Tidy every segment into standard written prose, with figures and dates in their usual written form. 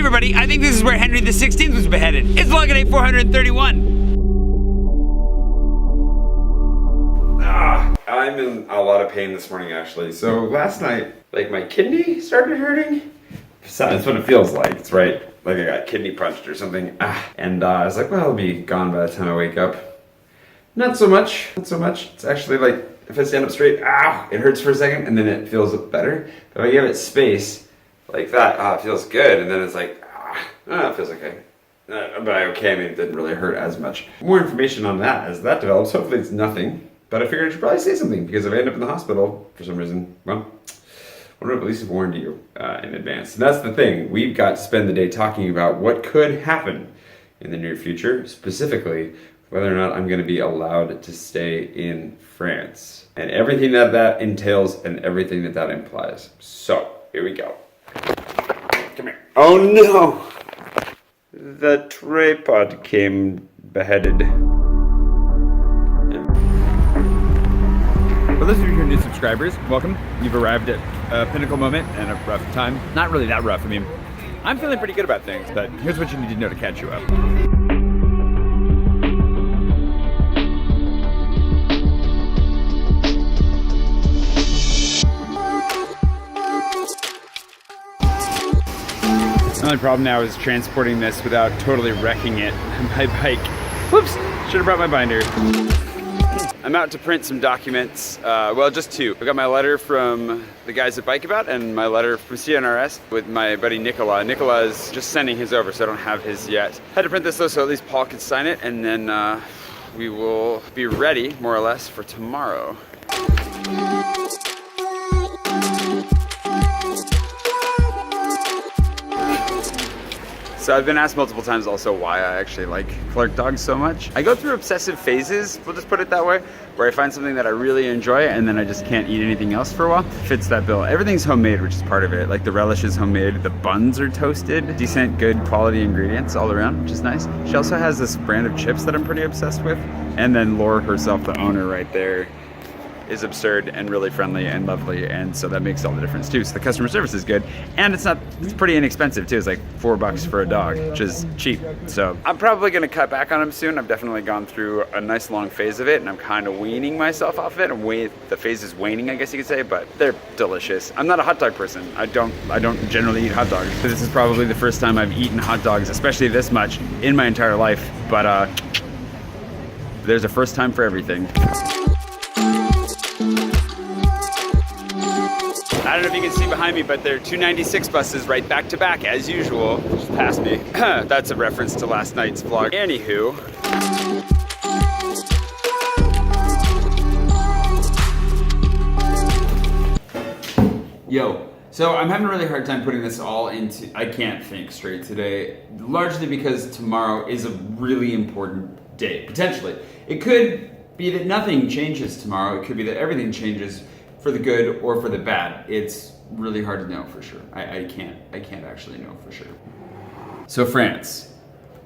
everybody, I think this is where Henry XVI was beheaded. It's login day 431. I'm in a lot of pain this morning actually. So last night, like my kidney started hurting. That's what it feels like. It's right, like I got kidney punched or something. And I was like, well, it'll be gone by the time I wake up. Not so much, not so much. It's actually like, if I stand up straight, it hurts for a second and then it feels better. But if I give it space like that, it feels good. And then it's like, it feels okay. But okay, I mean, it didn't really hurt as much. More information on that as that develops. Hopefully it's nothing. But I figured I should probably say something because if I end up in the hospital for some reason, well, I would have at least warned you in advance. And that's the thing. We've got to spend the day talking about what could happen in the near future, specifically whether or not I'm going to be allowed to stay in France and everything that that entails and everything that that implies. So here we go. Come here. Oh no! The tripod came beheaded. For those of you who are new subscribers, welcome. You've arrived at a pinnacle moment and a rough time. Not really that rough, I mean, I'm feeling pretty good about things, but here's what you need to know to catch you up. The only problem now is transporting this without totally wrecking it on my bike. Whoops, should have brought my binder. I'm out to print some documents, well, just two. I got my letter from the guys at Bike About and my letter from CNRS with my buddy Nicola. Nicola is just sending his over, so I don't have his yet. Had to print this though, so at least Paul could sign it, and then we will be ready, more or less, for tomorrow. So I've been asked multiple times also why I actually like Clark dogs so much. I go through obsessive phases, we'll just put it that way, where I find something that I really enjoy and then I just can't eat anything else for a while. Fits that bill. Everything's homemade, which is part of it. Like the relish is homemade, the buns are toasted, decent, good quality ingredients all around, which is nice. She also has this brand of chips that I'm pretty obsessed with. And then Laura herself, the owner right there, is absurd and really friendly and lovely, and so that makes all the difference too. So the customer service is good, and it's pretty inexpensive too. It's like $4 for a dog, which is cheap. So I'm probably gonna cut back on them soon. I've definitely gone through a nice long phase of it, and I'm kind of weaning myself off it. The phase is waning, I guess you could say, but they're delicious. I'm not a hot dog person. I don't generally eat hot dogs. This is probably the first time I've eaten hot dogs, especially this much, in my entire life. But there's a first time for everything. I don't know if you can see behind me, but there are 296 buses right back to back as usual, just past me. That's a reference to last night's vlog. Anywho. Yo, so I'm having a really hard time putting this all into, I can't think straight today, largely because tomorrow is a really important day, potentially. It could be that nothing changes tomorrow. It could be that everything changes for the good or for the bad. It's really hard to know for sure. I can't actually know for sure. So France.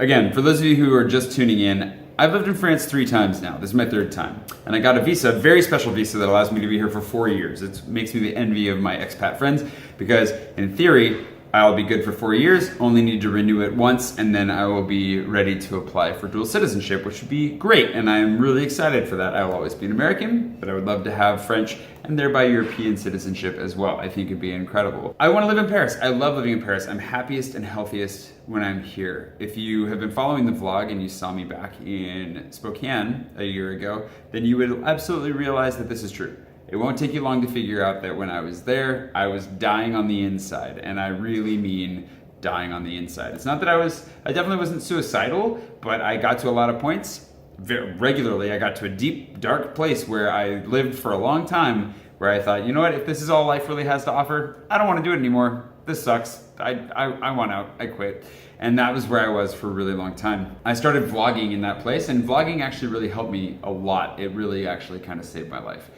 Again, for those of you who are just tuning in, I've lived in France 3 times now. This is my 3rd time. And I got a visa, a very special visa that allows me to be here for 4 years. It makes me the envy of my expat friends because in theory, I'll be good for 4 years, only need to renew it once, and then I will be ready to apply for dual citizenship, which would be great, and I'm really excited for that. I will always be an American, but I would love to have French and thereby European citizenship as well. I think it'd be incredible. I want to live in Paris. I love living in Paris. I'm happiest and healthiest when I'm here. If you have been following the vlog and you saw me back in Spokane a year ago, then you would absolutely realize that this is true. It won't take you long to figure out that when I was there, I was dying on the inside, and I really mean dying on the inside. It's not that I definitely wasn't suicidal, but I got to a lot of points regularly. I got to a deep, dark place where I lived for a long time, where I thought, you know what, if this is all life really has to offer, I don't want to do it anymore. This sucks. I want out. I quit. And that was where I was for a really long time. I started vlogging in that place, and vlogging actually really helped me a lot. It really actually kind of saved my life.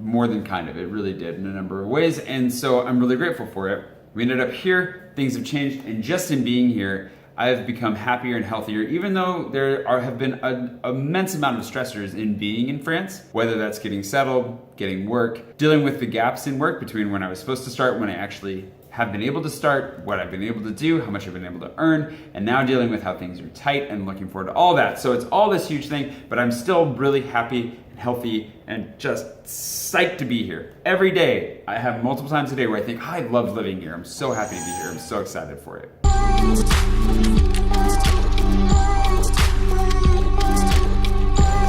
More than kind of, it really did in a number of ways, and so I'm really grateful for it. We ended up here, things have changed, and just in being here, I've become happier and healthier, even though have been an immense amount of stressors in being in France, whether that's getting settled, getting work, dealing with the gaps in work between when I was supposed to start and when I actually have been able to start, what I've been able to do, how much I've been able to earn, and now dealing with how things are tight and looking forward to all that. So it's all this huge thing, but I'm still really happy and healthy and just psyched to be here. Every day, I have multiple times a day where I think, I love living here. I'm so happy to be here. I'm so excited for it.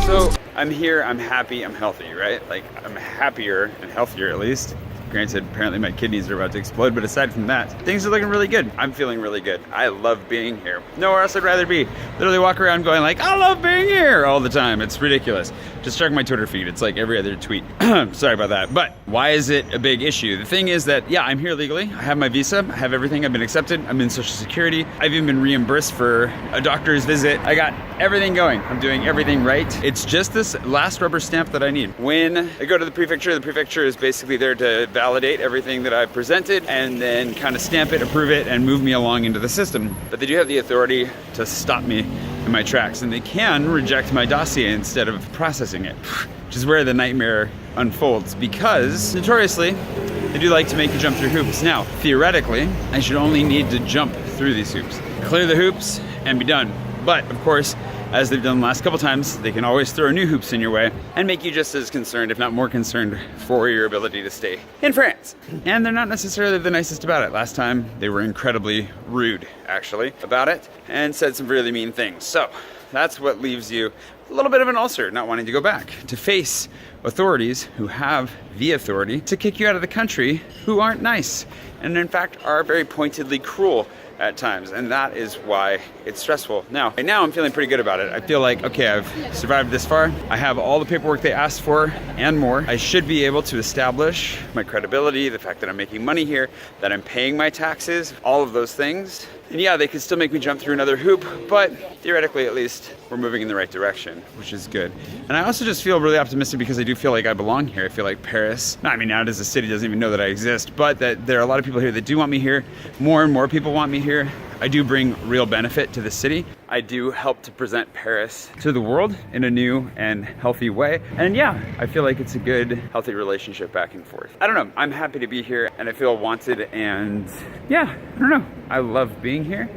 So I'm here, I'm happy, I'm healthy, right? Like, I'm happier and healthier at least. Granted, apparently my kidneys are about to explode, but aside from that, things are looking really good. I'm feeling really good. I love being here. Nowhere else I'd rather be. Literally walk around going like, I love being here all the time. It's ridiculous. Just check my Twitter feed. It's like every other tweet. Sorry about that. But why is it a big issue? The thing is that, yeah, I'm here legally. I have my visa. I have everything. I've been accepted. I'm in Social Security. I've even been reimbursed for a doctor's visit. I got everything going. I'm doing everything right. It's just this last rubber stamp that I need. When I go to the prefecture is basically there to validate everything that I've presented and then kind of stamp it, approve it, and move me along into the system. But they do have the authority to stop me in my tracks, and they can reject my dossier instead of processing it, which is where the nightmare unfolds, because notoriously they do like to make you jump through hoops. Now, theoretically, I should only need to jump through these hoops, clear the hoops, and be done. But of course, as they've done the last couple times, they can always throw new hoops in your way and make you just as concerned, if not more concerned, for your ability to stay in France. And they're not necessarily the nicest about it. Last time, they were incredibly rude, actually, about it, and said some really mean things. So that's what leaves you a little bit of an ulcer, not wanting to go back, to face authorities who have the authority to kick you out of the country, who aren't nice, and in fact are very pointedly cruel at times, and that is why it's stressful. Now, right now I'm feeling pretty good about it. I feel like, okay, I've survived this far. I have all the paperwork they asked for and more. I should be able to establish my credibility, the fact that I'm making money here, that I'm paying my taxes, all of those things. And yeah, they could still make me jump through another hoop, but theoretically at least we're moving in the right direction, which is good. And I also just feel really optimistic because I do feel like I belong here. I feel like Paris, I mean, now it is a city, doesn't even know that I exist, but that there are a lot of people here that do want me here. More and more people want me here. I do bring real benefit to the city. I do help to present Paris to the world in a new and healthy way. And yeah, I feel like it's a good, healthy relationship back and forth. I don't know, I'm happy to be here and I feel wanted, and yeah, I don't know. I love being here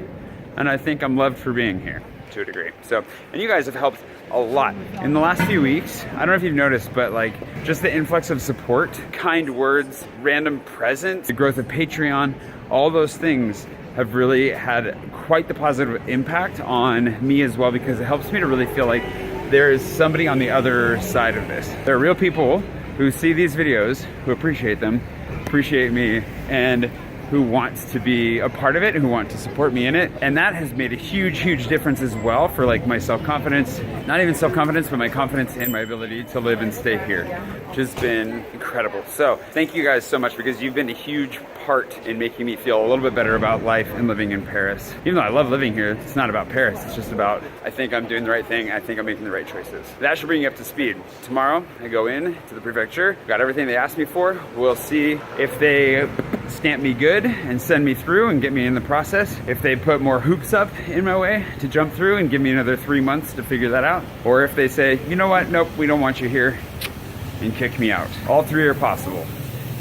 and I think I'm loved for being here to a degree. So, and you guys have helped a lot. In the last few weeks, I don't know if you've noticed, but like just the influx of support, kind words, random presents, the growth of Patreon, all those things have really had quite the positive impact on me as well, because it helps me to really feel like there is somebody on the other side of this. There are real people who see these videos, who appreciate them, appreciate me, and who wants to be a part of it, who want to support me in it. And that has made a huge, huge difference as well for like my self-confidence, not even self-confidence, but my confidence in my ability to live and stay here, which has been incredible. So thank you guys so much, because you've been a huge part in making me feel a little bit better about life and living in Paris. Even though I love living here, it's not about Paris. It's just about, I think I'm doing the right thing. I think I'm making the right choices. That should bring you up to speed. Tomorrow, I go in to the prefecture, got everything they asked me for. We'll see if they stamp me good and send me through and get me in the process. If they put more hoops up in my way to jump through and give me another 3 months to figure that out. Or if they say, you know what, nope, we don't want you here, and kick me out. All three are possible.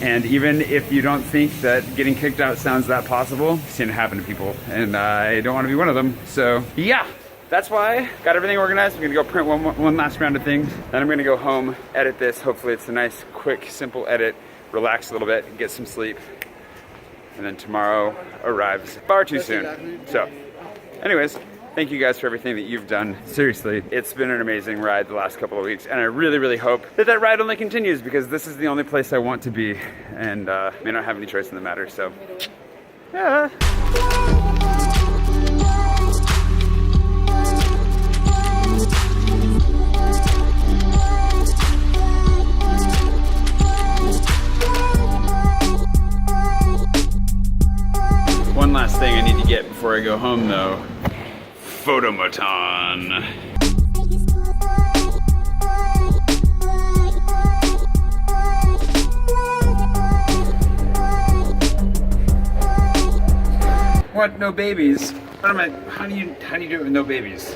And even if you don't think that getting kicked out sounds that possible, I've seen it happen to people, and I don't want to be one of them. So yeah, that's why. Got everything organized. I'm gonna go print one last round of things. Then I'm gonna go home, edit this. Hopefully it's a nice, quick, simple edit, relax a little bit, get some sleep. And then tomorrow arrives far too soon. So anyways, thank you guys for everything that you've done. Seriously, it's been an amazing ride the last couple of weeks, and I really, really hope that that ride only continues, because this is the only place I want to be, and may not have any choice in the matter, so yeah. One last thing I need to get before I go home though. Photomaton. What? No babies? What am I? How do you do it with no babies?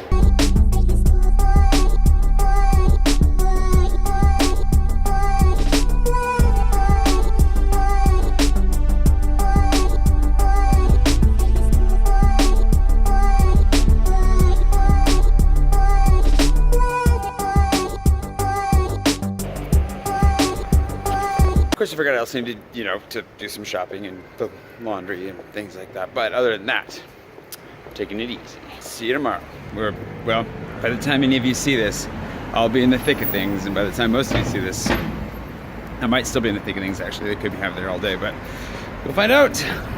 course, I forgot I also needed, to do some shopping and the laundry and things like that. But other than that, taking it easy. See you tomorrow. Well, by the time any of you see this, I'll be in the thick of things, and by the time most of you see this, I might still be in the thick of things, actually. They could have there all day, but we'll find out.